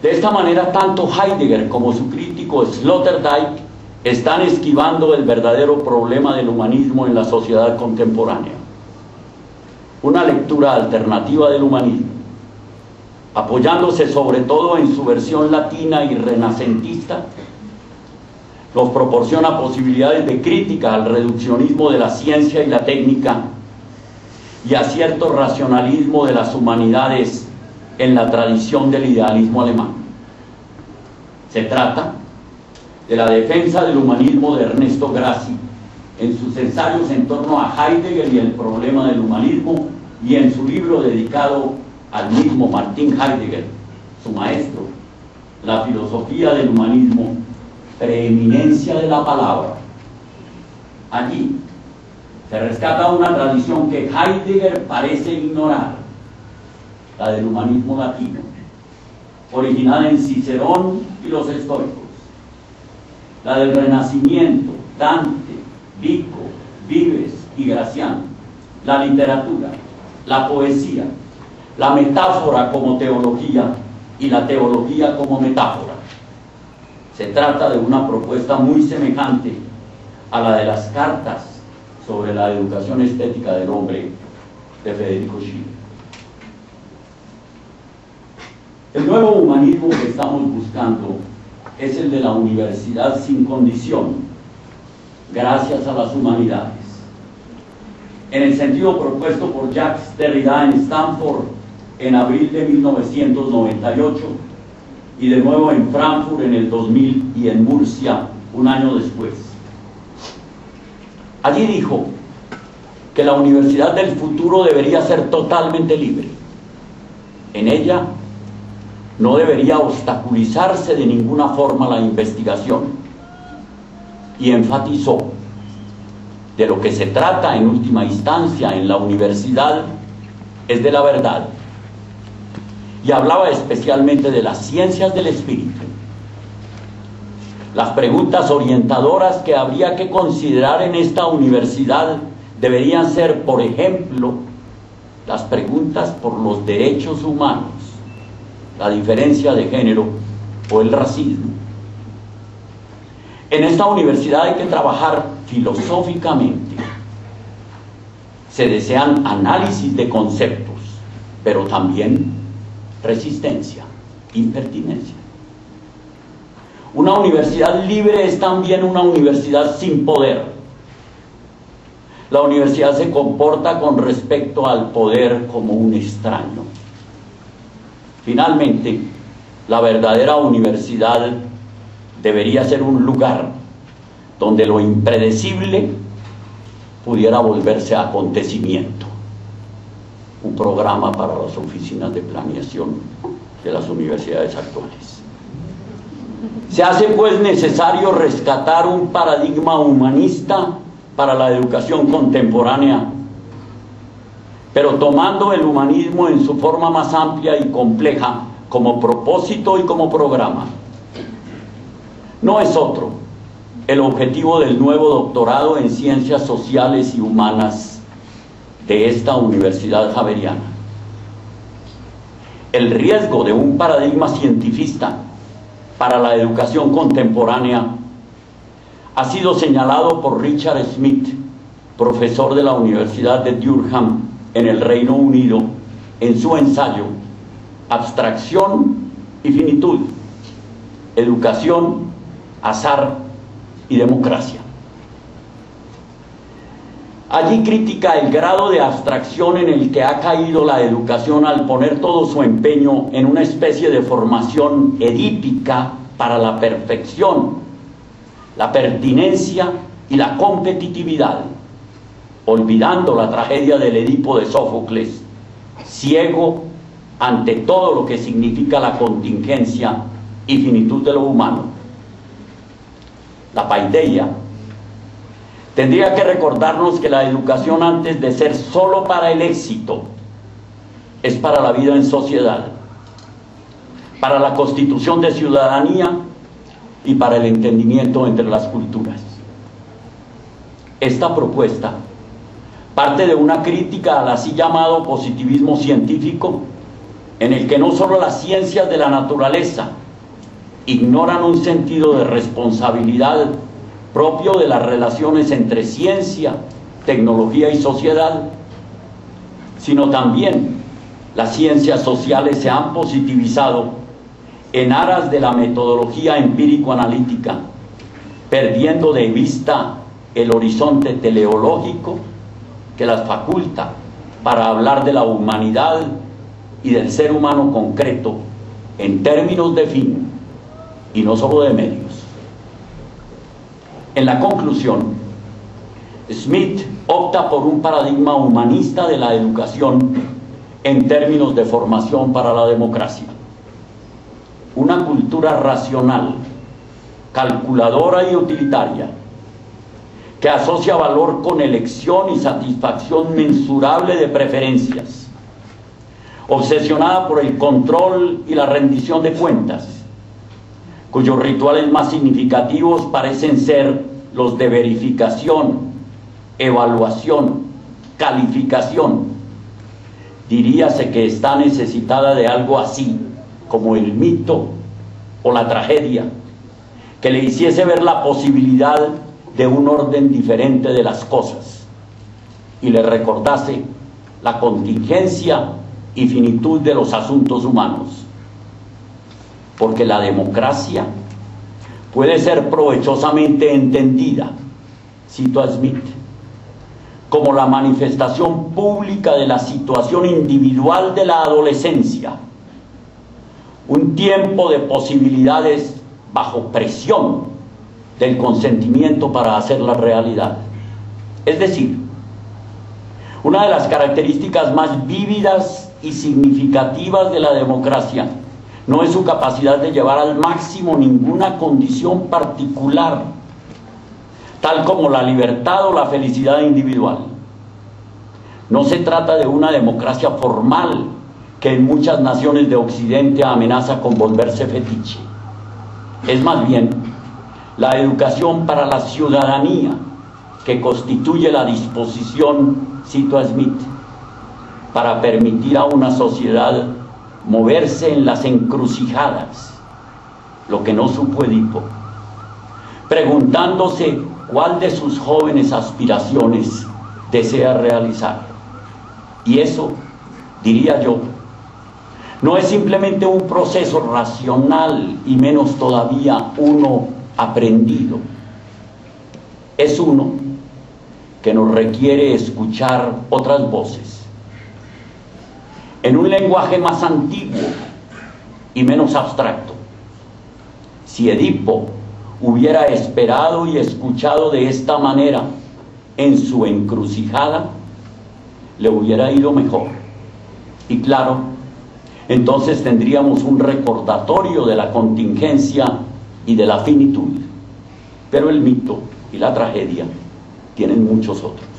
De esta manera, tanto Heidegger como su crítico Sloterdijk están esquivando el verdadero problema del humanismo en la sociedad contemporánea. Una lectura alternativa del humanismo, apoyándose sobre todo en su versión latina y renacentista, nos proporciona posibilidades de crítica al reduccionismo de la ciencia y la técnica y a cierto racionalismo de las humanidades en la tradición del idealismo alemán. Se trata de la defensa del humanismo de Ernesto Grassi en sus ensayos en torno a Heidegger y el problema del humanismo, y en su libro dedicado al mismo Martin Heidegger, su maestro, La filosofía del humanismo, preeminencia de la palabra. Allí se rescata una tradición que Heidegger parece ignorar, la del humanismo latino, originada en Cicerón y los estoicos, la del Renacimiento, Dante, Vico, Vives y Graciano, la literatura, la poesía, la metáfora como teología y la teología como metáfora. Se trata de una propuesta muy semejante a la de las cartas sobre la educación estética del hombre de Federico Schiller. El nuevo humanismo que estamos buscando es el de la universidad sin condición, gracias a las humanidades, en el sentido propuesto por Jacques Derrida en Stanford en abril de 1998 y de nuevo en Frankfurt en el 2000 y en Murcia un año después. Allí dijo que la universidad del futuro debería ser totalmente libre. En ella no debería obstaculizarse de ninguna forma la investigación, y enfatizó: de lo que se trata en última instancia en la universidad es de la verdad, y hablaba especialmente de las ciencias del espíritu. Las preguntas orientadoras que habría que considerar en esta universidad deberían ser, por ejemplo, las preguntas por los derechos humanos, la diferencia de género o el racismo. En esta universidad hay que trabajar filosóficamente. Se desean análisis de conceptos, pero también resistencia, impertinencia. Una universidad libre es también una universidad sin poder. La universidad se comporta con respecto al poder como un extraño. Finalmente, la verdadera universidad debería ser un lugar donde lo impredecible pudiera volverse acontecimiento. Un programa para las oficinas de planeación de las universidades actuales. Se hace pues necesario rescatar un paradigma humanista para la educación contemporánea, pero tomando el humanismo en su forma más amplia y compleja como propósito y como programa. No es otro el objetivo del nuevo doctorado en Ciencias Sociales y Humanas de esta Universidad Javeriana. El riesgo de un paradigma cientifista para la educación contemporánea ha sido señalado por Richard Smith, profesor de la Universidad de Durham en el Reino Unido, en su ensayo Abstracción y Finitud, Educación, Azar y Democracia. Allí critica el grado de abstracción en el que ha caído la educación al poner todo su empeño en una especie de formación edípica para la perfección, la pertinencia y la competitividad, olvidando la tragedia del Edipo de Sófocles, ciego ante todo lo que significa la contingencia y finitud de lo humano. La paideia tendría que recordarnos que la educación, antes de ser solo para el éxito, es para la vida en sociedad, para la constitución de ciudadanía y para el entendimiento entre las culturas. Esta propuesta parte de una crítica al así llamado positivismo científico, en el que no solo las ciencias de la naturaleza ignoran un sentido de responsabilidad propio de las relaciones entre ciencia, tecnología y sociedad, sino también las ciencias sociales se han positivizado en aras de la metodología empírico-analítica, perdiendo de vista el horizonte teleológico que las faculta para hablar de la humanidad y del ser humano concreto en términos de fin y no solo de medios. En la conclusión, Smith opta por un paradigma humanista de la educación en términos de formación para la democracia. Una cultura racional, calculadora y utilitaria, que asocia valor con elección y satisfacción mensurable de preferencias, obsesionada por el control y la rendición de cuentas, cuyos rituales más significativos parecen ser los de verificación, evaluación, calificación. Diríase que está necesitada de algo así como el mito o la tragedia, que le hiciese ver la posibilidad de un orden diferente de las cosas y le recordase la contingencia y finitud de los asuntos humanos. Porque la democracia puede ser provechosamente entendida, cito a Smith, como la manifestación pública de la situación individual de la adolescencia, un tiempo de posibilidades bajo presión del consentimiento para hacerla realidad. Es decir, una de las características más vívidas y significativas de la democracia no es su capacidad de llevar al máximo ninguna condición particular, tal como la libertad o la felicidad individual. No se trata de una democracia formal que en muchas naciones de Occidente amenaza con volverse fetiche. Es más bien la educación para la ciudadanía que constituye la disposición, cito a Smith, para permitir a una sociedad moverse en las encrucijadas, lo que no supo Edipo, preguntándose cuál de sus jóvenes aspiraciones desea realizar. Y eso, diría yo, no es simplemente un proceso racional y menos todavía uno aprendido. Es uno que nos requiere escuchar otras voces en un lenguaje más antiguo y menos abstracto. Si Edipo hubiera esperado y escuchado de esta manera en su encrucijada, le hubiera ido mejor. Y claro, entonces tendríamos un recordatorio de la contingencia y de la finitud. Pero el mito y la tragedia tienen muchos otros.